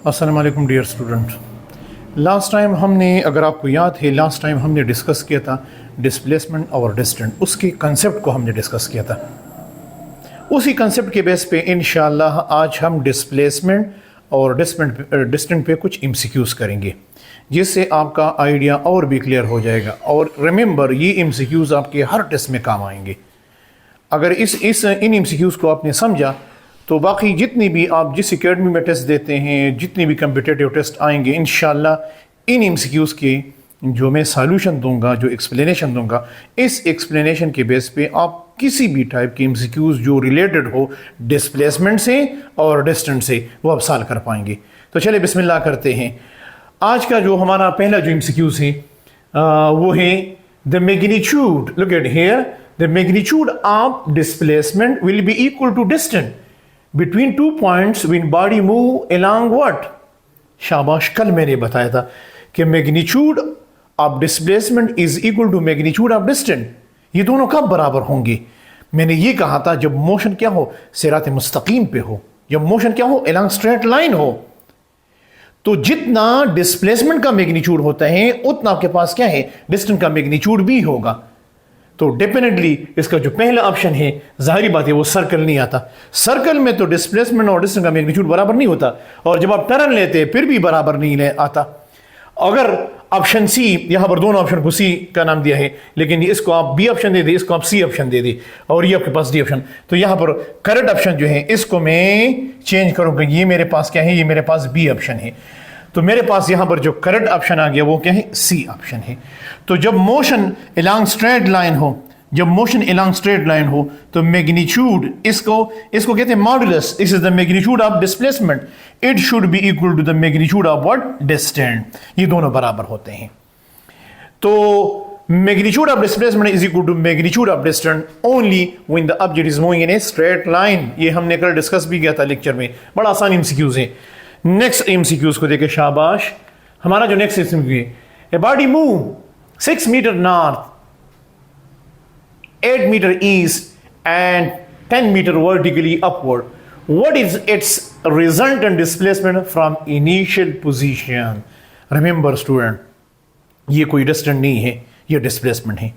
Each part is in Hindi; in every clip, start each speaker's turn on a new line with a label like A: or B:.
A: अस्सलाम वालेकुम डियर स्टूडेंट। लास्ट टाइम हमने, अगर आपको याद है, लास्ट टाइम हमने डिस्कस किया था डिस्प्लेसमेंट और डिस्टेंट, उसके कंसेप्ट को हमने डिस्कस किया था। उसी कंसेप्ट के बेस पे इंशाल्लाह आज हम डिस्प्लेसमेंट और डिस्टेंट पे कुछ एमसीक्यूज करेंगे, जिससे आपका आइडिया और भी क्लियर हो जाएगा। और रिमेंबर, ये एमसीक्यूज आपके हर टेस्ट में काम आएंगे। अगर इन एमसीक्यूज को आपने समझा तो बाकी जितनी भी आप जिस एकेडमी में टेस्ट देते हैं, जितनी भी कम्पिटिटिव टेस्ट आएंगे, इंशाल्लाह इन एमसीक्यूज के जो मैं सॉल्यूशन दूंगा, जो एक्सप्लेनेशन दूंगा, इस एक्सप्लेनेशन के बेस पे आप किसी भी टाइप की एमसीक्यूज जो रिलेटेड हो डिस्प्लेसमेंट से और डिस्टेंस से, वो आप सॉल्व कर पाएंगे। तो चले बिस्मिल्लाह करते हैं। आज का जो हमारा पहला जो एमसीक्यूज है वो है the magnitude. Look at here, the magnitude of displacement will be equal to distance between 2 points when body move along what? शाबाश, कल मैंने बताया था कि magnitude of displacement is equal to magnitude of distance. ये दोनों कब बराबर होंगे? मैंने ये कहा था जब मोशन क्या हो, सिरात मुस्तकीम पे हो, जब मोशन क्या हो, along स्ट्रेट लाइन हो। तो जितना डिस्प्लेसमेंट का मैग्नीट्यूड होता है उतना आपके पास क्या है, डिस्टेंस का मैग्नीट्यूड भी होगा। तो डेफिनेटली इसका जो पहला ऑप्शन है, जाहिर बात है वो सर्कल नहीं आता। सर्कल में तो डिस्प्लेसमेंट और डिस्टेंस का मैग्नीट्यूड बराबर नहीं होता, और जब आप टर्न लेते हैं फिर भी बराबर नहीं आता। अगर ऑप्शन सी, यहां पर दोनों ऑप्शन को सी का नाम दिया है, लेकिन इसको आप बी ऑप्शन दे दे, इसको आप सी ऑप्शन दे दे, और ये आपके पास डी ऑप्शन, तो यहां पर करेक्ट ऑप्शन जो है इसको मैं चेंज करूंगा। ये मेरे पास क्या है, ये मेरे पास बी ऑप्शन है। तो मेरे पास यहां पर जो करेक्ट ऑप्शन आ गया वो क्या है, सी ऑप्शन है। तो जब मोशन अलोंग स्ट्रेट लाइन हो, जब मोशन अलोंग स्ट्रेट लाइन हो, तो मैग्नीट्यूड, इसको कहते हैं modulus. This is the magnitude of displacement, it should be equal to the magnitude of what, distance. ये दोनों बराबर होते हैं। तो magnitude of displacement is equal to magnitude of distance only when the object is moving in a straight line. ये हमने कल डिस्कस भी किया था लेक्चर में, बड़ा आसान एमसीक्यूज है। नेक्स्ट एमसीक्यूज को देखे, शाबाश। हमारा जो नेक्स्ट एमसीक्यू है, a body move 6 metre north, 8 metre east and 10 metre vertically upward, what is its resultant displacement from initial position. Remember student, ये कोई डिस्टेंस नहीं है, ये डिस्प्लेसमेंट है।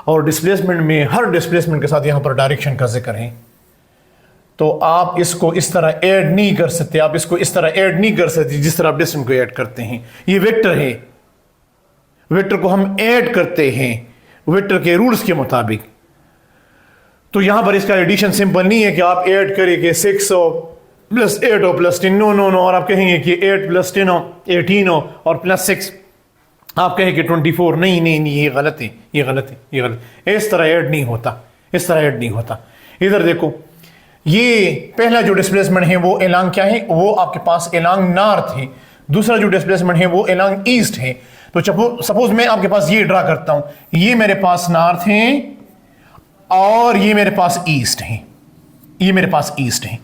A: और डिस्प्लेसमेंट में हर डिस्प्लेसमेंट के साथ यहां पर डायरेक्शन का जिक्र है। तो आप इसको इस तरह ऐड नहीं कर सकते, आप इसको इस तरह ऐड नहीं कर सकते जिस तरह आप डिस्टेंस को ऐड करते हैं। ये वेक्टर है, वेक्टर को हम ऐड करते हैं वेक्टर के रूल्स के मुताबिक। तो यहां पर इसका एडिशन सिंपल नहीं है कि आप ऐड करेंगे 6 प्लस 8 हो प्लस 10, नो नो नो, और आप कहेंगे कि 8 प्लस 10 हो 18 हो, और प्लस 6 आप कहेंगे 24। नहीं नहीं नहीं, ये गलत है, ये गलत है, ये गलत। इस तरह ऐड नहीं होता, इस तरह ऐड नहीं होता। इधर देखो, ये पहला जो डिस्प्लेसमेंट है वो एलांग क्या है, वो आपके पास एलांग नॉर्थ है। दूसरा जो डिस्प्लेसमेंट है वो एलांग ईस्ट है। तो सपोज मैं आपके पास ये ड्रा करता हूं, ये मेरे पास नॉर्थ है और ये मेरे पास ईस्ट है, ये मेरे पास ईस्ट है।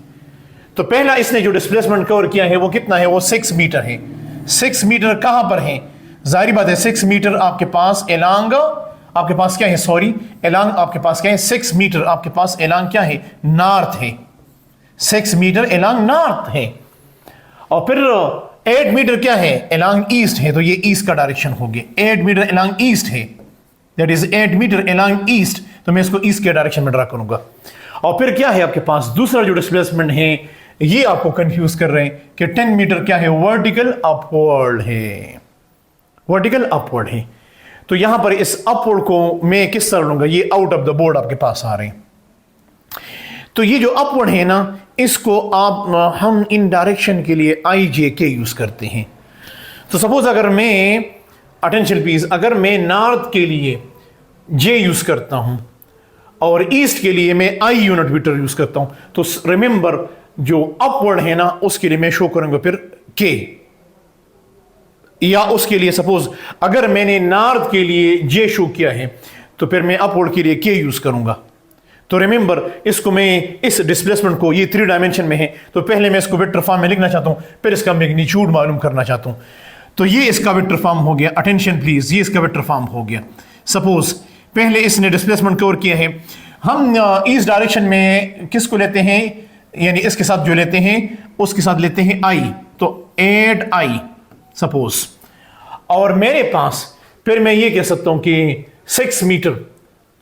A: तो पहला इसने जो डिस्प्लेसमेंट कवर किया है वो कितना है, वो 6 मीटर है। 6 मीटर कहां पर है, जाहिर बात है 6 मीटर आपके पास एलांग, आपके पास क्या है, सॉरी, एलांग आपके पास क्या है, 6 मीटर आपके पास एलांग क्या है, नॉर्थ है। 6 मीटर एलांग नॉर्थ है। और फिर 8 मीटर क्या है, एलांग ईस्ट है। तो ये ईस्ट का डायरेक्शन हो गया, 8 मीटर एलांग ईस्ट है, that is 8 metre along east. तो मैं इसको ईस्ट के डायरेक्शन में ड्रा करूंगा। और फिर क्या है आपके पास दूसरा जो डिस्प्लेसमेंट है, ये आपको कंफ्यूज कर रहे हैं कि 10 मीटर क्या है, वर्टिकल अपवर्ड है, वर्टिकल अपवर्ड है। तो यहां पर इस अपवर्ड को मैं किस तरह लूंगा, ये आउट ऑफ द बोर्ड आपके पास आ रहे हैं। तो ये जो अपवर्ड है ना, इसको हम इन डायरेक्शन के लिए IJK यूज करते हैं। तो सपोज अगर मैं, अटेंशन प्लीज, अगर मैं नॉर्थ के लिए J यूज करता हूं और ईस्ट के लिए मैं I यूनिट मीटर यूज करता हूं, तो रिमेंबर जो अपवर्ड है ना उसके लिए मैं शो करूंगा फिर K, या उसके लिए सपोज अगर मैंने नॉर्थ के लिए J शो किया है तो फिर मैं अपवर्ड के लिए K यूज करूंगा। तो रिमेंबर, इसको मैं इस डिस्प्लेसमेंट को, ये 3 डायमेंशन में है, तो पहले मैं इसको वेक्टर फॉर्म में लिखना चाहता हूं, फिर इसका मैग्नीट्यूड मालूम करना चाहता हूं। तो ये इसका वेक्टर फॉर्म हो गया, अटेंशन प्लीज, ये इसका वेक्टर फॉर्म हो गया। सपोज पहले इसने डिस्प्लेसमेंट कवर किया है, हम इस डायरेक्शन में किसको लेते हैं, यानी इसके साथ जो लेते हैं उसके साथ लेते हैं I, तो 8i सपोज, और मेरे पास फिर मैं ये कह सकता हूं कि 6 मीटर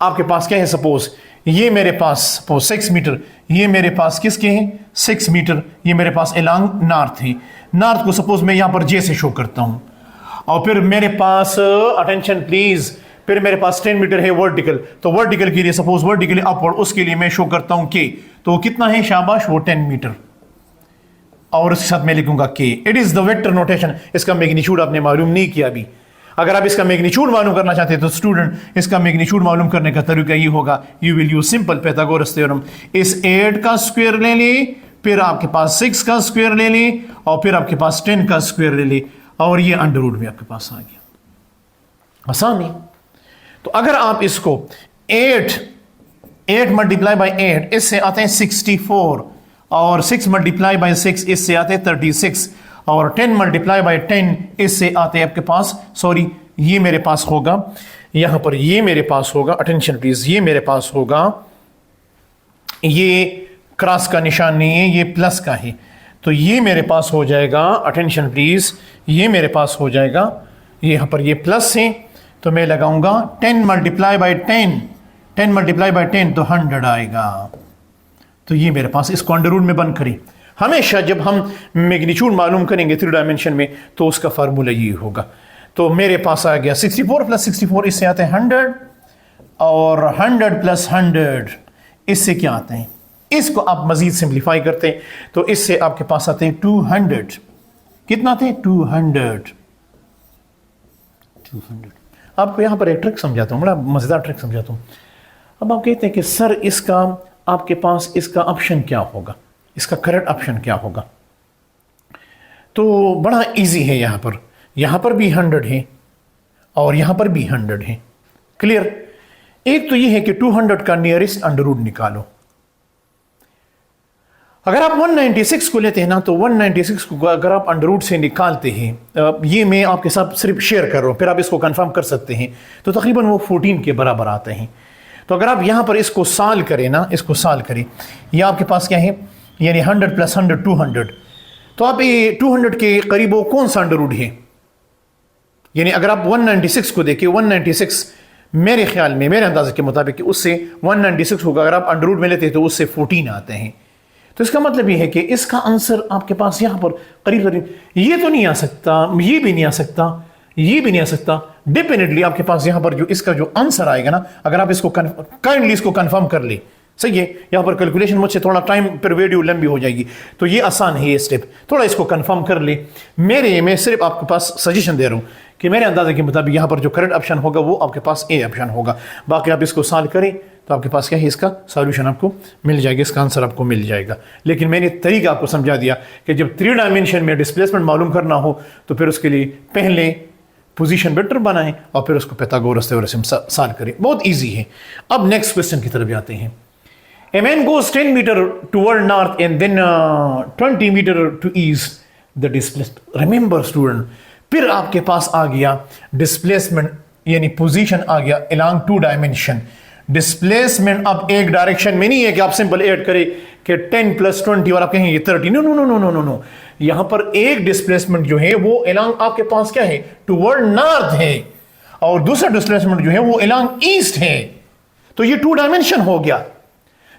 A: आपके पास क्या है, सपोज ये मेरे पास सपोज 6 मीटर, ये मेरे पास किसके हैं 6 मीटर, ये मेरे पास एलॉन्ग नॉर्थ है। नॉर्थ को सपोज मैं यहां पर जे से शो करता हूं, और फिर मेरे पास अटेंशन प्लीज, फिर मेरे पास 10 मीटर है वर्टिकल, तो वर्टिकल के लिए सपोज वर्टिकली अपवर्ड, उसके लिए मैं शो करता हूं के, तो वो कितना है शाबाश, वो 10 मीटर, और उसके साथ मैं लिखूंगा के। It is the vector notation. इसका मैग्नीट्यूड आपने मालूम नहीं किया अभी। अगर आप इसका मैग्नीट्यूड मालूम करना चाहते हैं तो स्टूडेंट इसका मैग्नीट्यूड मालूम करने का तरीका ये होगा, you will use simple Pythagoras theorem. इस 8 का स्क्वायर ले ले, फिर आपके पास 6 का स्क्वायर ले ले, और फिर आपके पास 10 का स्क्वायर ले ले, और ये अंडर रूट में आपके पास आ गया। आसान है। तो अगर आप इसको 8 मल्टीप्लाई बाई 8, इससे आते हैं 64, और 6 मल्टीप्लाई बाई 6 इससे आते हैं 36, और 10 मल्टीप्लाई बाई 10 इससे आते हैं आपके पास, सॉरी ये मेरे पास होगा यहां पर, ये मेरे पास होगा, अटेंशन प्लीज, ये मेरे पास होगा, ये क्रॉस का निशान नहीं है, ये प्लस का है, तो ये मेरे पास हो जाएगा, अटेंशन प्लीज, ये मेरे पास हो जाएगा, यहां पर ये प्लस है, तो मैं लगाऊंगा 10 मल्टीप्लाई बाई 10, 10 मल्टीप्लाई बाई 10 तो 100 आएगा। तो ये मेरे पास, इसको अंडर रूट में बंद करें। हमेशा जब हम मैग्नीट्यूड मालूम करेंगे 3 डायमेंशन में तो उसका फार्मूला ये होगा। तो मेरे पास आ गया 64 प्लस 64, इससे आते हैं 100, और 100 प्लस 100 इससे क्या आते हैं, इसको आप मजीद सिंप्लीफाई करते हैं तो इससे आपके पास आते हैं 200। कितना आते हैं 200। आपको यहां पर एक ट्रिक समझाता हूं, बड़ा मजेदार ट्रिक समझाता हूं। अब आप कहते हैं कि सर इसका आपके पास इसका ऑप्शन क्या होगा, इसका करेक्ट ऑप्शन क्या होगा, तो बड़ा इजी है। यहां पर भी 100 है और यहां पर भी 100 है। क्लियर। एक तो यह है कि 200 का नियरेस्ट अंडर रूट निकालो। अगर आप 196 को लेते हैं ना, तो 196 को अगर आप अंडर रूट से निकालते हैं, ये मैं आपके साथ सिर्फ शेयर कर रहा हूं, फिर आप इसको कंफर्म कर सकते हैं, तो तकरीबन वो 14 के बराबर आते हैं। तो अगर आप यहां पर इसको सॉल्व करें ना, इसको सॉल्व करें, ये आपके पास क्या है, यानी 100 प्लस 100 200, तो आप ये 200 के करीब वो कौन सा अंडर रूट है, यानी अगर आप 196 को देखें, 196 मेरे ख्याल में, मेरे अंदाजे के मुताबिक उससे 196 होगा, अगर आप अंडर रूट में लेते हैं तो उससे 14 आते हैं। तो इसका मतलब ये है कि इसका आंसर आपके पास यहां पर करीब करीब, ये तो नहीं आ सकता, ये भी नहीं आ सकता, ये भी नहीं आ सकता, डेफिनेटली आपके पास यहां पर जो इसका जो आंसर आएगा ना, अगर आप इसको काइंडली इसको कंफर्म कर ले, सही है। यहां पर कैलकुलेशन मुझसे थोड़ा टाइम पर वीडियो लंबी हो जाएगी, तो ये आसान है, ये स्टेप थोड़ा इसको कंफर्म कर ले। मैं सिर्फ आपके पास सजेशन दे रहा हूं कि मेरे अंदाजे के मुताबिक यहां पर जो करंट ऑप्शन होगा वो आपके पास ए ऑप्शन होगा। बाकी आप इसको सॉल्व करें तो आपके पास क्या है, इसका सॉल्यूशन आपको मिल जाएगा, इसका आंसर आपको मिल जाएगा। लेकिन मैंने तरीका आपको समझा दिया कि जब 3 डायमेंशन में डिस्प्लेसमेंट मालूम करना हो तो फिर उसके लिए पहले पोजीशन वेक्टर बनाएं और फिर उसको पाइथागोरस थ्योरम सॉल्व करें। बहुत ईजी है। अब नेक्स्ट क्वेश्चन की तरफ जाते हैं। A man goes 10 meter toward north and then 20 meter to east. The displacement. Remember student, फिर आपके पास आ गया डिस्प्लेसमेंट, यानी पोजीशन आ गया along 2 डायमेंशन। डिस्प्लेसमेंट अब एक डायरेक्शन में नहीं है कि आप सिंपल ऐड करें कि 10 प्लस 20 और आप कहें ये 30। No no no no no no no, यहां पर एक डिस्प्लेसमेंट जो है वो along आपके पास क्या है, टुवर्ड नॉर्थ है, और दूसरा डिस्प्लेसमेंट जो है वो along ईस्ट है। तो ये 2 डायमेंशन हो गया।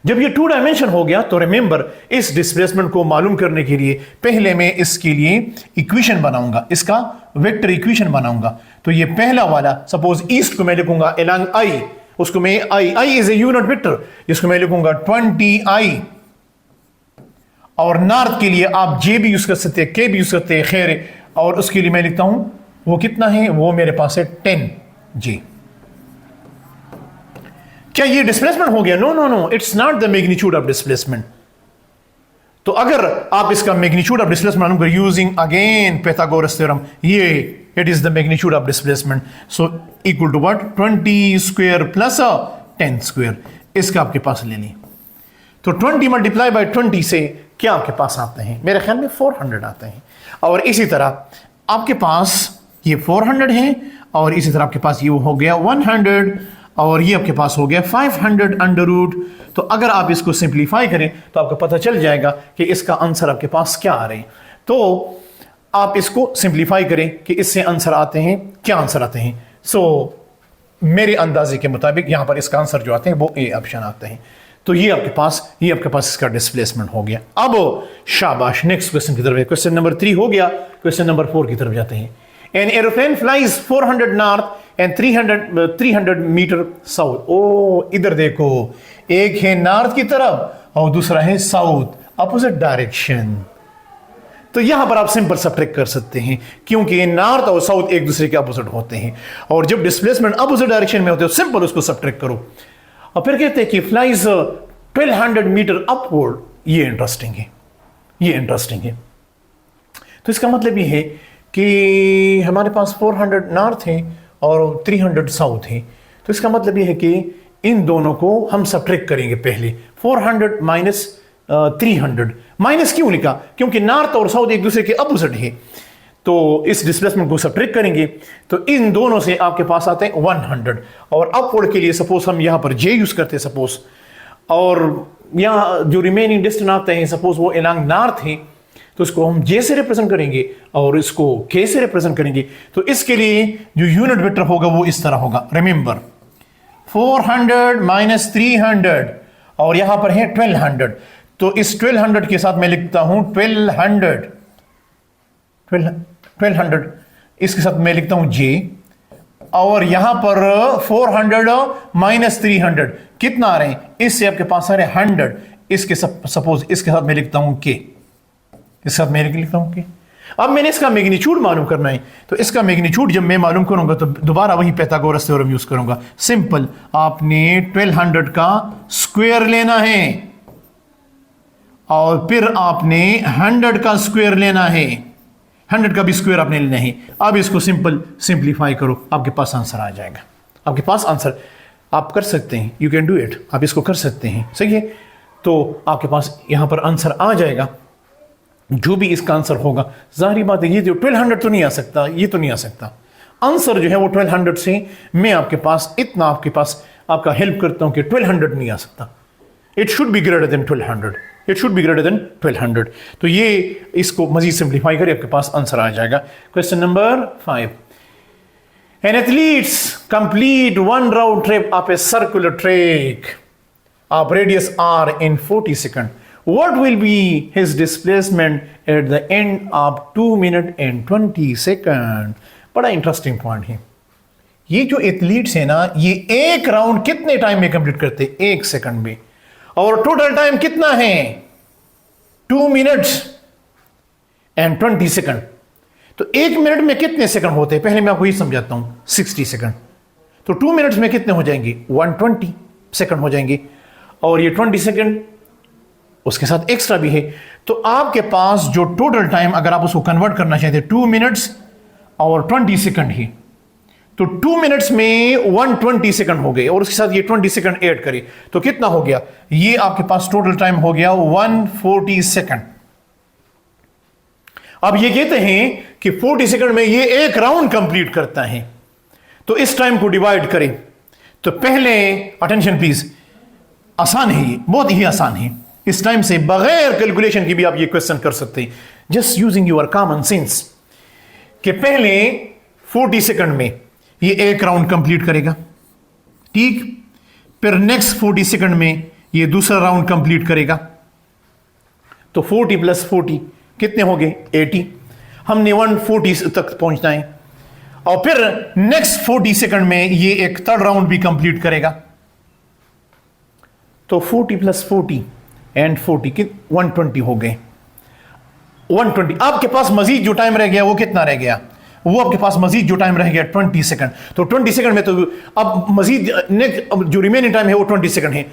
A: जब ये 2 डायमेंशन हो गया तो रिमेंबर, इस डिस्प्लेसमेंट को मालूम करने के लिए पहले मैं इसके लिए इक्वेशन बनाऊंगा, इसका वेक्टर इक्वेशन बनाऊंगा। तो ये पहला वाला, सपोज ईस्ट को मैं लिखूंगा along आई, उसको मैं I is a unit vector, जिसको मैं लिखूंगा 20i, और नॉर्थ के लिए आप जे भी यूज कर सकते हैं, के भी यूज करते हैं, खैर, और उसके लिए मैं लिखता हूं वो कितना है, वो मेरे पास है 10j। क्या ये डिस्प्लेसमेंट हो गया? No no no, it's not the magnitude of displacement. तो अगर आप इसका मैग्नीट्यूड ऑफ डिस्प्लेसमेंट मालूम कर यूजिंग अगेन पाइथागोरस थ्योरम, ये it is the magnitude of displacement, so equal to what, 20 square plus 10 square. इसका आपके पास ले ली तो 20 मल्टीप्लाई बाई 20 से क्या आपके पास आते हैं, मेरे ख्याल में 400 आते हैं। और इसी तरह आपके पास ये 400 है, और इसी तरह आपके पास ये हो गया 100, और ये आपके पास हो गया 500 अंडर रूट। तो अगर आप इसको सिंप्लीफाई करें तो आपको पता चल जाएगा कि इसका आंसर आपके पास क्या आ रहे हैं। तो आप इसको सिंप्लीफाई करें कि इससे आंसर आते हैं, क्या आंसर आते हैं। सो मेरे अंदाजे के मुताबिक यहां पर इसका आंसर जो आते हैं वो ए ऑप्शन आते हैं। तो ये आपके पास इसका डिस्प्लेसमेंट हो गया। अब शाबाश, नेक्स्ट क्वेश्चन की तरफ। क्वेश्चन नंबर 3 हो गया, क्वेश्चन नंबर 4 की तरफ जाते हैं। An aeroplane flies 400 north and 300 metre south. ओ इधर देखो, एक है नॉर्थ की तरफ और दूसरा है साउथ, अपोजिट डायरेक्शन। तो यहां पर आप सिंपल सब्ट्रैक्ट कर सकते हैं, क्योंकि नॉर्थ और साउथ एक दूसरे के अपोजिट होते हैं, और जब डिस्प्लेसमेंट अपोजिट डायरेक्शन में होते हैं सिंपल उसको सब्ट्रैक्ट करो। और फिर कहते हैं कि फ्लाइज 1200 मीटर अपवर्ड। ये इंटरेस्टिंग है। तो इसका मतलब ये है कि हमारे पास 400 नॉर्थ है और 300 साउथ है। तो इसका मतलब ये है कि इन दोनों को हम सब्ट्रैक्ट करेंगे। पहले 400 माइनस 300, माइनस क्यों लिखा, क्योंकि नॉर्थ और साउथ एक दूसरे के अपोजिट है। तो इस डिस्प्लेसमेंट को सब्ट्रैक्ट करेंगे तो इन दोनों से आपके पास आते हैं 100, और अपवर्ड के लिए सपोज हम यहां पर जे यूज करते हैं सपोज, और यहां जो रिमेनिंग डिस्टेंस आते हैं सपोज वो अलोंग नॉर्थ है, तो इसको हम जे से रिप्रेजेंट करेंगे और इसको के से रिप्रेजेंट करेंगे। तो इसके लिए जो यूनिट वेक्टर होगा वो इस तरह होगा। रिमेंबर 400 माइनस 300 और यहां पर है 1200, तो इस 1200 के साथ मैं लिखता हूं 1200, इसके साथ मैं लिखता हूं जे, और यहां पर 400 माइनस 300 कितना आ रहे हैं, इससे आपके पास आ रहे हैं 100। इसके सपोज इसके साथ मैं लिखता हूं के, इसके साथ मैं लिखता हूं के। अब मैंने इसका मैग्नीट्यूड मालूम करना है, तो इसका मैग्नीट्यूड जब मैं मालूम करूंगा तो दोबारा वही पाइथागोरस थ्योरम यूज करूंगा। सिंपल, आपने 1200 का स्क्वायर लेना है और फिर आपने 100 का स्क्वायर लेना है, 100 का भी स्क्वायर आपने लेना है। अब इसको सिंपल सिंप्लीफाई करो, आपके पास आंसर आ जाएगा। आपके पास आंसर आप कर सकते हैं, यू कैन डू इट, आप इसको कर सकते हैं, सही है। तो आपके पास यहां पर आंसर आ जाएगा, जो भी इसका आंसर होगा। जाहिर बात है, ये जो 1200 तो नहीं आ सकता, ये तो नहीं आ सकता। आंसर जो है वो 1200 से मैं आपके पास इतना आपका हेल्प करता हूं कि 1200 नहीं आ सकता। It should be greater than 1200, it should be greater than 1200। तो ये इसको मजीद सिंप्लीफाई करें, आपके पास आंसर आ जाएगा। Question number 5, N athletes complete 1 round trip of a circular track of radius r in 40 seconds. What will be his displacement at the end of 2 minutes and 20 seconds? बड़ा इंटरेस्टिंग पॉइंट है। ये जो एथलीट्स है ना, ये एक राउंड कितने टाइम में कंप्लीट करते हैं? 1 सेकंड में। और टोटल टाइम कितना है? 2 मिनट्स एंड 20 सेकंड। तो 1 मिनट में कितने सेकंड होते हैं? पहले मैं आपको ये समझाता हूं, 60 सेकंड। तो 2 मिनट्स में कितने हो जाएंगे? 120 सेकंड हो जाएंगे, और ये 20 सेकंड उसके साथ एक्स्ट्रा भी है। तो आपके पास जो टोटल टाइम, अगर आप उसको कन्वर्ट करना चाहते हैं, 2 मिनट्स और 20 सेकंड ही, तो 2 मिनट्स में 120 सेकंड हो गए, और उसके साथ ये 20 सेकंड ऐड करें तो कितना हो गया? ये आपके पास टोटल टाइम हो गया 140 सेकंड। अब ये कहते हैं कि 40 सेकंड में ये एक राउंड कंप्लीट करता है। तो इस टाइम को डिवाइड करें, तो पहले अटेंशन प्लीज, आसान है, ये बहुत ही आसान है। इस टाइम से बगैर कैलकुलेशन की भी आप ये क्वेश्चन कर सकते हैं, just using your common sense. कि पहले 40 सेकंड में ये एक राउंड कंप्लीट करेगा, ठीक। फिर नेक्स्ट 40 सेकंड में ये दूसरा राउंड कंप्लीट करेगा। तो 40 प्लस 40 कितने हो गए? 80। हमने 140 तक पहुंचना है, और फिर नेक्स्ट 40 सेकंड में ये एक थर्ड राउंड भी कंप्लीट करेगा। तो 40 प्लस 40 एंड 40 कि 120 हो गए। 120। आपके पास मजीद जो टाइम रह गया वो कितना रह गया? वो आपके पास मजीद जो टाइम रह गया 20 सेकंड। तो 20 सेकंड में तो अब मजीद नेक्स्ट जो रिमेनिंग टाइम है वो 20 सेकंड है।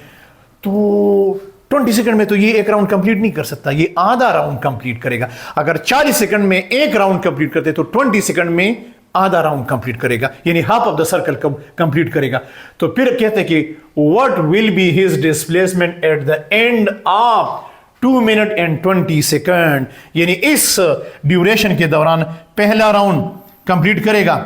A: तो 20 सेकंड में तो ये एक राउंड कंप्लीट नहीं कर सकता, ये आधा राउंड कंप्लीट करेगा। अगर 40 सेकंड में एक राउंड कंप्लीट करते तो 20 सेकंड में आधा राउंड कंप्लीट करेगा, यानी half of the circle complete करेगा। तो फिर कहते हैं कि what will be his displacement eight the end of 2 minute and 20 second, यानी इस ड्यूरेशन के दौरान पहला राउंड कंप्लीट करेगा।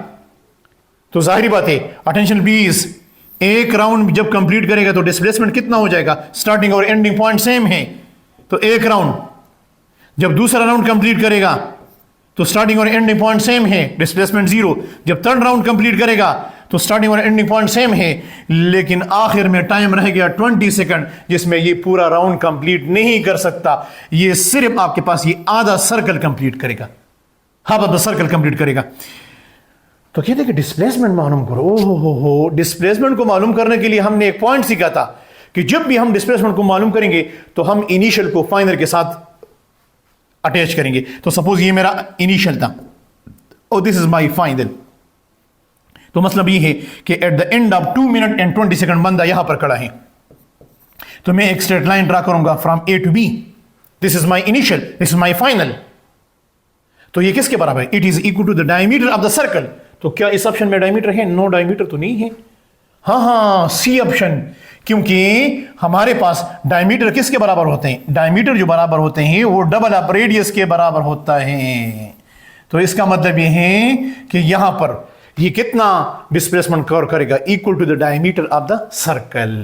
A: तो जाहिर बात है, अटेंशन प्लीज, एक राउंड जब कंप्लीट करेगा तो डिस्प्लेसमेंट कितना हो जाएगा? स्टार्टिंग और एंडिंग पॉइंट सेम है, तो एक राउंड। जब दूसरा राउंड कंप्लीट करेगा तो स्टार्टिंग और एंडिंग पॉइंट सेम है, डिस्प्लेसमेंट जीरो। जब थर्ड राउंड कंप्लीट करेगा तो स्टार्टिंग और एंडिंग पॉइंट सेम है, लेकिन आखिर में टाइम रह गया 20 सेकंड, जिसमें ये पूरा राउंड कंप्लीट नहीं कर सकता। ये सिर्फ आपके पास ये आधा सर्कल कंप्लीट करेगा, half of the circle complete करेगा। तो कहते हैं कि डिस्प्लेसमेंट मालूम करो। हो डिस्प्लेसमेंट को मालूम करने के लिए हमने एक पॉइंट सीखा था कि जब भी हम डिस्प्लेसमेंट को मालूम करेंगे तो हम इनिशियल को फाइनल के साथ अटैच करेंगे। तो सपोज ये मेरा इनिशियल था और दिस इज माय फाइनल। तो मतलब ये है कि at the end of 2 minute and 20 second बंदा यहां पर खड़ा है, तो मैं एक स्ट्रेट लाइन ड्रा करूंगा from A to B. This is my initial, this is my final. तो ये किसके बराबर है? It is equal to the diameter of the circle. तो क्या इस ऑप्शन में डायमीटर है? नो, डायमीटर तो नहीं है। हाँ, सी ऑप्शन, क्योंकि हमारे पास डायमीटर किसके बराबर होते हैं? डायमीटर जो बराबर होते हैं वो डबल ऑफ रेडियस के बराबर होता है। तो इसका मतलब ये है कि यहां पर ये कितना डिस्प्लेसमेंट कवर करेगा? Equal to the diameter of the circle.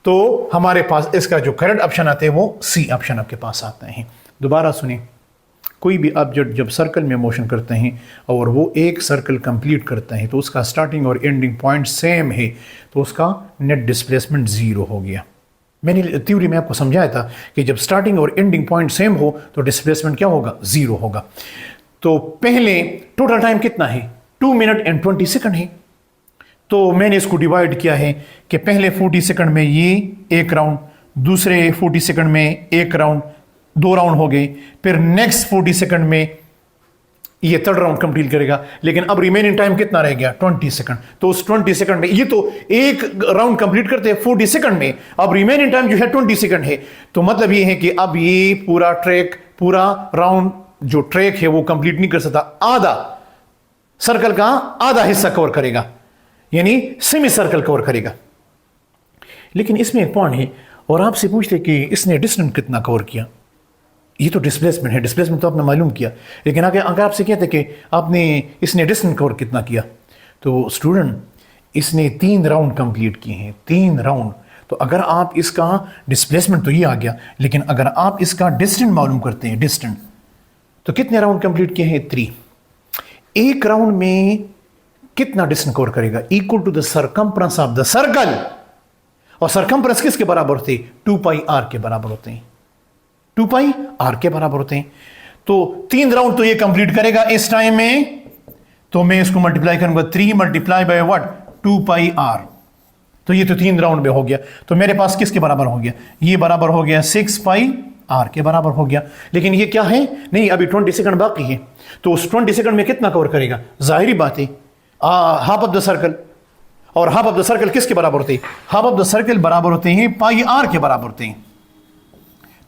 A: तो हमारे पास इसका जो करेक्ट ऑप्शन आते हैं वो सी ऑप्शन आपके पास आता है। दोबारा सुनिए, कोई भी ऑब्जेक्ट जब सर्कल में मोशन करते हैं और वो एक सर्कल कंप्लीट करता है तो उसका स्टार्टिंग और एंडिंग पॉइंट सेम है, तो उसका नेट डिस्प्लेसमेंट जीरो हो गया। मैंने थ्योरी में आपको समझाया था कि जब स्टार्टिंग और एंडिंग पॉइंट सेम हो तो डिस्प्लेसमेंट क्या होगा? जीरो होगा। तो पहले टोटल टाइम कितना है? 2 मिनट एंड 20 सेकंड है। तो मैंने इसको डिवाइड किया है कि पहले 40 सेकंड में ये एक राउंड, दूसरे 40 सेकंड में एक राउंड, 2 राउंड हो गए, फिर नेक्स्ट 40 सेकंड में ये थर्ड राउंड कंप्लीट करेगा। लेकिन अब रिमेनिंग टाइम कितना रह गया? 20 सेकंड। तो उस 20 सेकंड में ये तो एक राउंड कंप्लीट करते हैं 40 सेकंड में, अब रिमेनिंग टाइम जो है 20 सेकंड है। तो मतलब ये है कि अब ये पूरा ट्रैक, पूरा राउंड जो ट्रैक है वो कंप्लीट नहीं कर सकता, आधा सर्कल का आधा हिस्सा कवर करेगा, यानी सेमी सर्कल कवर करेगा। लेकिन इसमें एक पॉइंट है, और आपसे पूछते कि इसने डिस्टेंस कितना कवर किया। ये तो डिस्प्लेसमेंट है, डिस्प्लेसमेंट तो आपने मालूम किया, लेकिन अगर आपसे कहते कि आपने इसने डिस्टेंस कवर कितना किया, तो स्टूडेंट इसने 3 राउंड कंप्लीट किए हैं, 3 राउंड। तो अगर आप इसका डिस्प्लेसमेंट तो ये आ गया, लेकिन अगर आप इसका डिस्टेंस मालूम करते हैं, डिस्टेंस, तो कितने राउंड कंप्लीट किए हैं? 3। एक राउंड में कितना डिस्टेंस कवर करेगा? Equal to the circumference of the circle. और सरकमफ्रेंस किसके बराबर होते हैं? 2 पाई आर के बराबर होते हैं, 2 पाई आर के बराबर होते हैं। तो 3 राउंड तो ये कंप्लीट करेगा इस टाइम में, तो मैं इसको मल्टीप्लाई करूंगा 3 multiply by what? 2 pi r. तो ये तो 3 राउंड में हो गया। तो मेरे पास किसके बराबर हो गया? ये बराबर हो गया 6 पाई आर के बराबर हो गया। लेकिन ये क्या है? नहीं, अभी 20 सेकंड बाकी है। तो उस 20 सेकंड में कितना कवर करेगा? जाहिर बात है हाफ ऑफ द सर्कल। और हाफ ऑफ द सर्कल किसके बराबर होते हैं? हाफ ऑफ द सर्कल बराबर होते हैं पाई आर के बराबर होते हैं।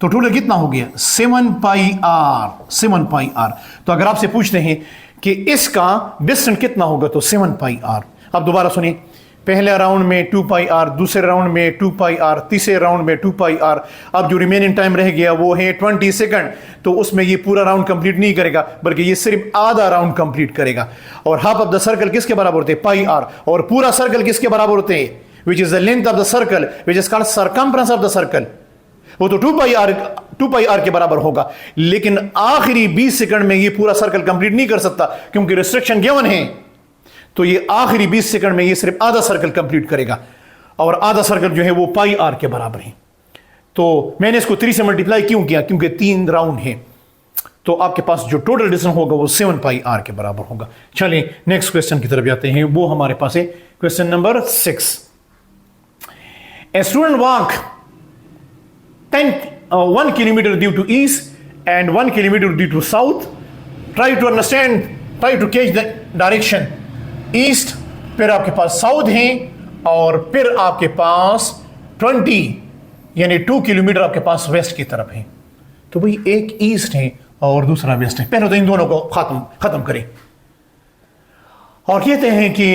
A: तो टोटल कितना हो गया? 7 पाई आर, 7 पाई आर। तो अगर आपसे पूछते हैं कि इसका डिस्टेंस कितना होगा, तो 7 पाई आर। अब दोबारा सुनिए, पहले राउंड में 2 पाई आर, दूसरे राउंड में 2 पाई आर, तीसरे राउंड में 2 पाई आर। अब जो रिमेनिंग टाइम रह गया वो है 20 सेकंड। तो उसमें ये पूरा राउंड कंप्लीट नहीं करेगा, बल्कि ये सिर्फ आधा राउंड कंप्लीट करेगा। और हाफ ऑफ द सर्कल किसके बराबर होते हैं? पाई आर। और पूरा सर्कल किसके बराबर होते हैं? Which is the length of the circle, which is called circumference of the circle. वो तो 2 पाई आर के बराबर होगा। लेकिन आखिरी 20 सेकंड में ये पूरा सर्कल कंप्लीट नहीं कर सकता, क्योंकि रिस्ट्रिक्शन गिवन है। तो ये आखिरी 20 सेकंड में ये सिर्फ आधा सर्कल कंप्लीट करेगा, और आधा सर्कल जो है वो पाई आर के बराबर है। तो मैंने इसको 3 से मल्टीप्लाई क्यों किया? क्योंकि 3 राउंड है। तो आपके पास जो टोटल डिस्टेंस होगा वो 7 पाई आर के बराबर होगा। चलिए नेक्स्ट क्वेश्चन की तरफ जाते हैं। वो हमारे पास है question number 6। A student walk 1 kilometre due to east and 1 kilometre due to south. Try to understand, try to catch the direction. East, फिर आपके पास साउथ है, और फिर आपके पास 20 यानी 2 किलोमीटर आपके पास वेस्ट की तरफ है। तो भाई एक ईस्ट है और दूसरा वेस्ट है। पहले तो इन दोनों को खत्म करें। और कहते हैं कि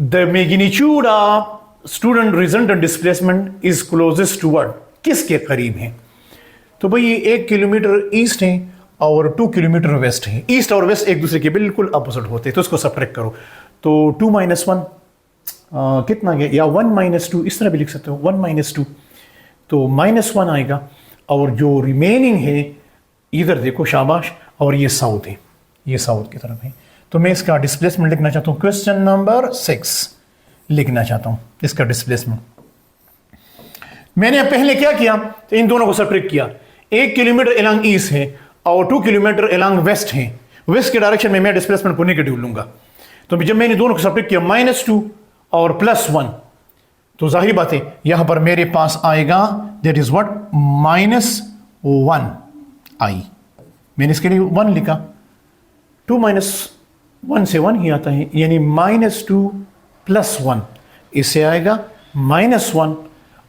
A: the magnitude of student resultant displacement is closest to what? किसके करीब है? तो भाई 1 किलोमीटर ईस्ट है और 2 किलोमीटर वेस्ट है। ईस्ट और वेस्ट एक दूसरे के बिल्कुल अपोजिट होते हैं, तो इसको सब्ट्रैक्ट करो। तो 2 - 1 कितना गया? या 1 - 2, इस तरह भी लिख सकते हो, 1 - 2। तो -1 आएगा, और जो रिमेनिंग है इधर देखो, शाबाश, और ये साउथ है, ये साउथ की तरफ है। तो मैं इसका डिस्प्लेसमेंट लिखना चाहता हूँ, क्वेश्चन नंबर 6 लिखना चाहता हूँ इसका डिस्प्लेसमेंट। मैंने पहले क्या किया, तो इन दोनों को सब्ट्रैक्ट किया। 1 किलोमीटर एलॉन्ग ईस्ट है और 2 किलोमीटर एलॉन्ग वेस्ट है। वेस्ट के डायरेक्शन में मैं डिस्प्लेसमेंट को नेगेटिव लूंगा। तो जब मैंने दोनों को सब्ट्रैक्ट किया -2 और +1, तो जाहिर बात है यहां पर मेरे पास आएगा दैट इज व्हाट -1 आई। मैंने इसके लिए 1 लिखा, 2 - 1 से 1 ही आता है, यानी -2 + 1 इससे आएगा -1।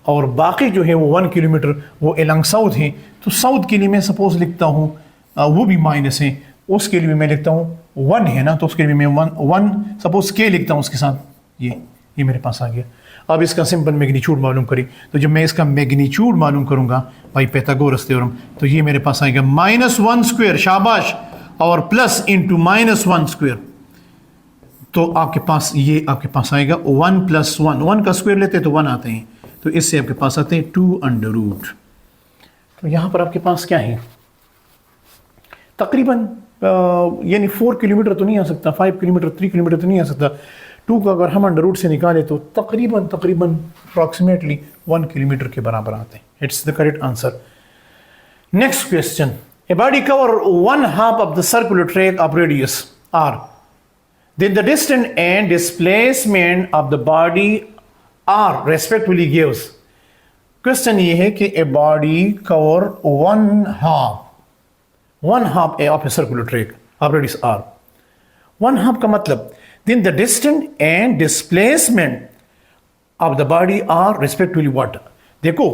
A: और बाकी जो है वो 1 किलोमीटर वो एलॉन्ग साउथ है। तो साउथ के लिए मैं सपोज लिखता हूँ वो भी माइनस है, उसके लिए भी मैं लिखता हूँ 1 है ना, तो उसके लिए मैं 1 सपोज के लिखता हूँ उसके साथ। ये मेरे पास आ गया। अब इसका सिंपल मैग्नीट्यूड मालूम करें, तो जब मैं इसका मैग्नीट्यूड मालूम करूंगा बाई पाइथागोरस थ्योरम, तो ये मेरे पास आएगा -1², शाबाश, और प्लस इंटू -1²। तो आपके पास ये आपके पास आएगा 1 + 1, 1 का स्क्वायर लेते तो 1 आते हैं, तो इससे आपके पास आते हैं 2√। तो यहां पर आपके पास क्या है, तकरीबन यानी 4 किलोमीटर तो नहीं आ सकता, 5 किलोमीटर 3 किलोमीटर तो नहीं आ सकता। 2 का अगर हम √ से निकाले तो तकरीबन अप्रॉक्सीमेटली 1 किलोमीटर के बराबर आते हैं। It's the correct answer. Next question, a body cover 1/2 of the circular track of radius r, then the distance and displacement of the body r respectively gives। Question ये है कि a body cover 1/2 of a circular track of radius r, 1/2 का मतलब then the distance and displacement of the body are respectively what। देखो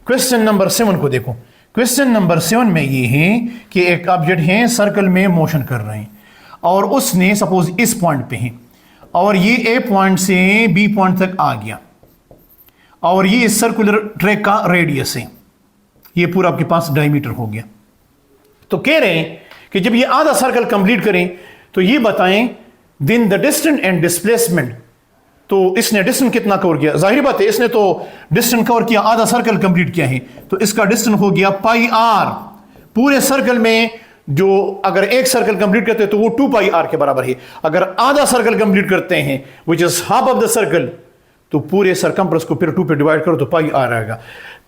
A: क्वेश्चन नंबर 7 को देखो। क्वेश्चन नंबर 7 में ये है कि एक ऑब्जेक्ट है, सर्कल में मोशन कर रहे हैं और उसने सपोज इस पॉइंट पे है और ये ए पॉइंट से बी पॉइंट तक आ गया और ये इस सर्कुलर ट्रैक का रेडियस है, ये पूरा आपके पास डायमीटर हो गया। तो कह रहे हैं कि जब ये आधा सर्कल कंप्लीट करें तो ये बताएं दिन द डिस्टेंस एंड डिस्प्लेसमेंट। तो इसने डिस्टेंस कितना कवर किया, जाहिर बात है इसने तो डिस्टेंस कवर किया, आधा सर्कल कंप्लीट किया है, तो इसका डिस्टेंस हो गया πr। पूरे सर्कल में जो अगर एक सर्कल कंप्लीट करते हैं तो वो 2πr के बराबर है। अगर आधा सर्कल कंप्लीट करते हैं which is half of the circle, तो पूरे सरकमफ्रेंस को फिर 2 पे डिवाइड करो तो πr आएगा।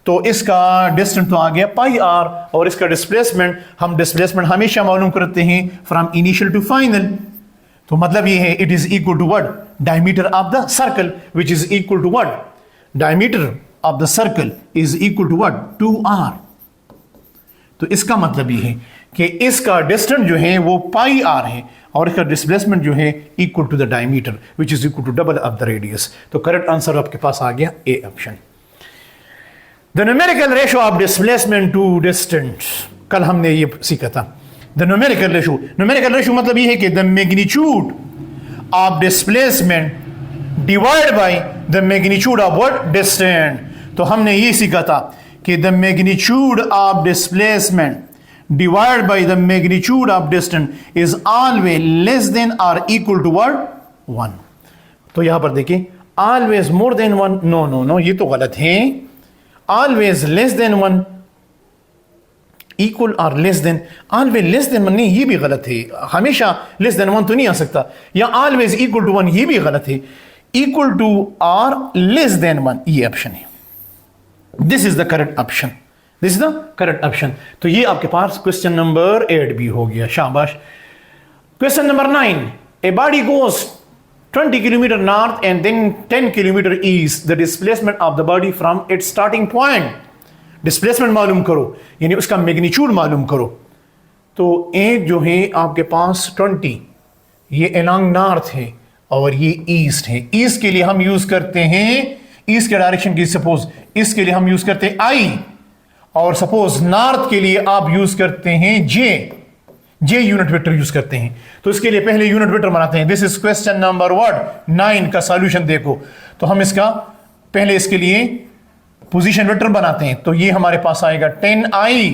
A: तो इसका डिस्टेंस तो आ गया πr, और इसका डिस्प्लेसमेंट, हम डिस्प्लेसमेंट हमेशा मालूम करते हैं फ्रॉम इनिशियल टू फाइनल। तो मतलब ये है it is equal to what, diameter of the circle which is equal to what, diameter of the circle is equal to what 2r। तो इसका मतलब ये है कि इसका डिस्टेंस जो है वो πr है और इसका डिस्प्लेसमेंट जो है equal to the diameter which is equal to double of the radius. तो करेक्ट आंसर आपके पास आ गया A option. The numerical ratio of displacement to distance, कल हमने ये सीखा था। द न्यूमेरिकल रेशियो मतलब ये है कि the magnitude of displacement divide by the magnitude of what, distance. तो हमने ये सीखा था कि the magnitude of displacement divided by the magnitude of distance is always less than or equal to what 1। तो यहां पर देखिए always more than 1, नो ये तो गलत है। always less than 1 equal or less than, always less than 1 नहीं, ये भी गलत है। हमेशा less than 1 तो नहीं आ सकता, या always equal to 1 ये भी गलत है। equal to or less than 1 ये ऑप्शन है। this is the correct option, this is the correct option. तो ये आपके पास क्वेश्चन नंबर 8 भी हो गया, शाबाश। Question number 9, a body goes 20 kilometre north and then 10 kilometre east, the displacement of the body from its starting point. Displacement मालूम करो, यानी उसका मैग्नीट्यूड मालूम करो। तो एक जो है आपके पास 20, ये अलोंग नॉर्थ है और ये ईस्ट है। ईस्ट के लिए हम यूज करते हैं, ईस्ट के डायरेक्शन की सपोज इसके लिए हम यूज करते हैं आई, और सपोज नॉर्थ के लिए आप यूज करते हैं जे यूनिट वेक्टर यूज करते हैं। तो इसके लिए पहले यूनिट वेक्टर बनाते हैं। दिस इज क्वेश्चन नंबर 9 का सॉल्यूशन देखो। तो हम इसका पहले इसके लिए पोजीशन वेक्टर बनाते हैं। तो ये हमारे पास आएगा 10i,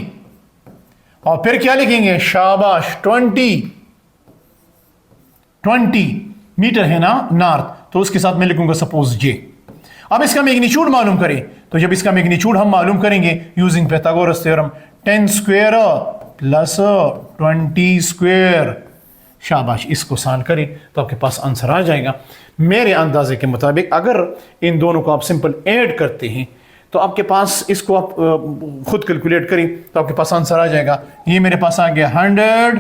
A: और फिर क्या लिखेंगे, शाबाश 20 मीटर है ना नॉर्थ, तो उसके साथ मैं लिखूंगा सपोज जे। अब इसका मैग्नीट्यूड मालूम करें, तो जब इसका मैग्नीट्यूड हम मालूम करेंगे using Pythagoras theorem, 10² plus 20 square. शाबाश, इसको सॉल्व करें तो आपके पास आंसर आ जाएगा। मेरे अंदाजे के मुताबिक अगर इन दोनों को आप सिंपल ऐड करते हैं तो आपके पास, इसको आप खुद कैलकुलेट करें तो आपके पास आंसर आ जाएगा। ये मेरे पास आ गया 100,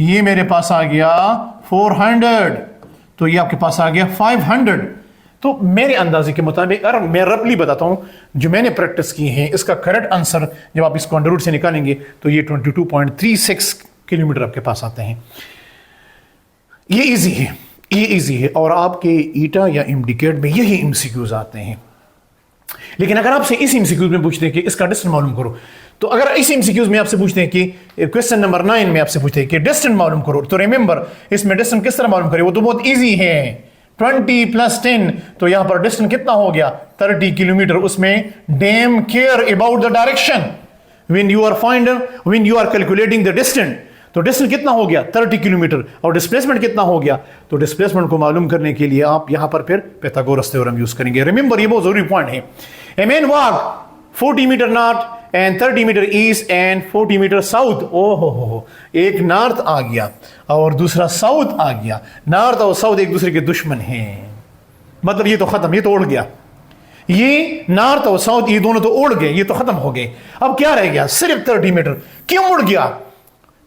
A: ये मेरे पास आ गया 400, तो ये आपके पास आ गया 500। तो मेरे अंदाजे के मुताबिक, अगर मैं रफली बताता हूं जो मैंने प्रैक्टिस की है, इसका करेक्ट आंसर जब आप इसको अंडर रूट से निकालेंगे तो ये 22.36 किलोमीटर आपके पास आते हैं। ये इजी है, ये इजी है, और आपके ईटा या एमडीकेट में यही एमसीक्यूज आते हैं। लेकिन अगर आपसे इस एमसीक्यूज में पूछते हैं कि इसका डिस्टेंस मालूम करो, तो अगर इस एमसीक्यूज में आपसे पूछते हैं कि क्वेश्चन नंबर 9 में आपसे पूछते हैं कि डिस्टेंस मालूम करो, तो रिमेंबर इसमें डिस्टेंस किस तरह मालूम करें, वो तो बहुत इजी है। 20 + 10, तो यहां पर डिस्टेंस कितना हो गया 30 किलोमीटर। उसमें damn care about the direction when you are calculating the distance. तो डिस्टेंस कितना हो गया 30 किलोमीटर, और डिस्प्लेसमेंट कितना हो गया, तो डिस्प्लेसमेंट को मालूम करने के लिए आप यहां पर फिर पाइथागोरस थ्योरम यूज करेंगे। रिमेंबर, ये बहुत जरूरी पॉइंट है। A man walk 40 metre north and 30 metre east and 40 metre south. ओहो, एक नॉर्थ आ गया और दूसरा साउथ आ गया। नॉर्थ और साउथ एक दूसरे के दुश्मन हैं, मतलब ये तो खत्म, ये तो उड़ गया। ये नॉर्थ और साउथ ये दोनों तो उड़ गए, ये तो खत्म हो गए। अब क्या रह गया, सिर्फ 30 मीटर। क्यों उड़ गया?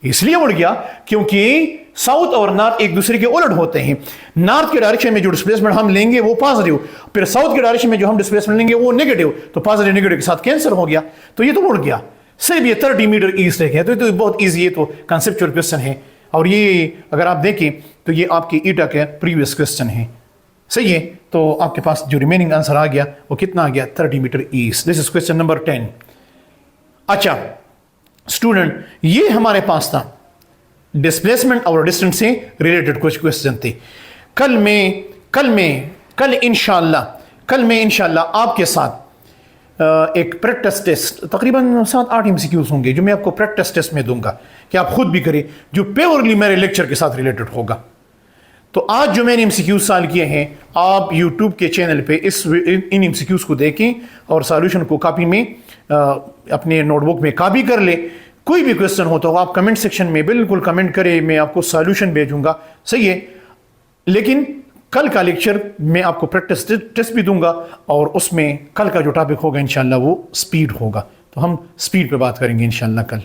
A: इसलिए उड़ गया क्योंकि साउथ और नॉर्थ एक दूसरे के उलट होते हैं। नॉर्थ के डायरेक्शन में जो डिस्प्लेसमेंट हम लेंगे वो पॉजिटिव, फिर साउथ के डायरेक्शन में जो हम डिस्प्लेसमेंट लेंगे वो नेगेटिव, तो पॉजिटिव नेगेटिव के साथ कैंसिल हो गया, तो ये तो उड़ गया। सिर्फ ये 30 मीटर ईस्ट रह गया। तो बहुत ईजी है, तो कंसेप्चुअल क्वेश्चन है, और ये अगर आप देखें तो ये आपके ईटा के प्रीवियस क्वेश्चन है। सही है, तो आपके पास जो रिमेनिंग आंसर आ गया वो कितना आ गया 30 metre east. This is question number 10। अच्छा स्टूडेंट, ये हमारे पास था डिस्प्लेसमेंट और डिस्टेंस से रिलेटेड कुछ क्वेश्चन थे। कल मैं इंशाल्लाह आपके साथ एक प्रैक्टिस टेस्ट, तकरीबन 7-8 एमसीक्यूज होंगे जो मैं आपको प्रैक्टिस टेस्ट में दूंगा कि आप खुद भी करें, जो प्योरली मेरे लेक्चर के साथ रिलेटेड होगा। तो आज जो मैंने एमसीक्यूज सॉल्व किए हैं, आप यूट्यूब के चैनल पे इन एमसीक्यूज को देखें और सॉल्यूशन को कॉपी में अपने नोटबुक में कॉपी कर ले। कोई भी क्वेश्चन हो तो आप कमेंट सेक्शन में बिल्कुल कमेंट करें, मैं आपको सॉल्यूशन भेजूंगा। सही है, लेकिन कल का लेक्चर मैं आपको प्रैक्टिस टेस्ट भी दूंगा, और उसमें कल का जो टॉपिक होगा इंशाल्लाह वो स्पीड होगा। तो हम स्पीड पे बात करेंगे इंशाल्लाह कल।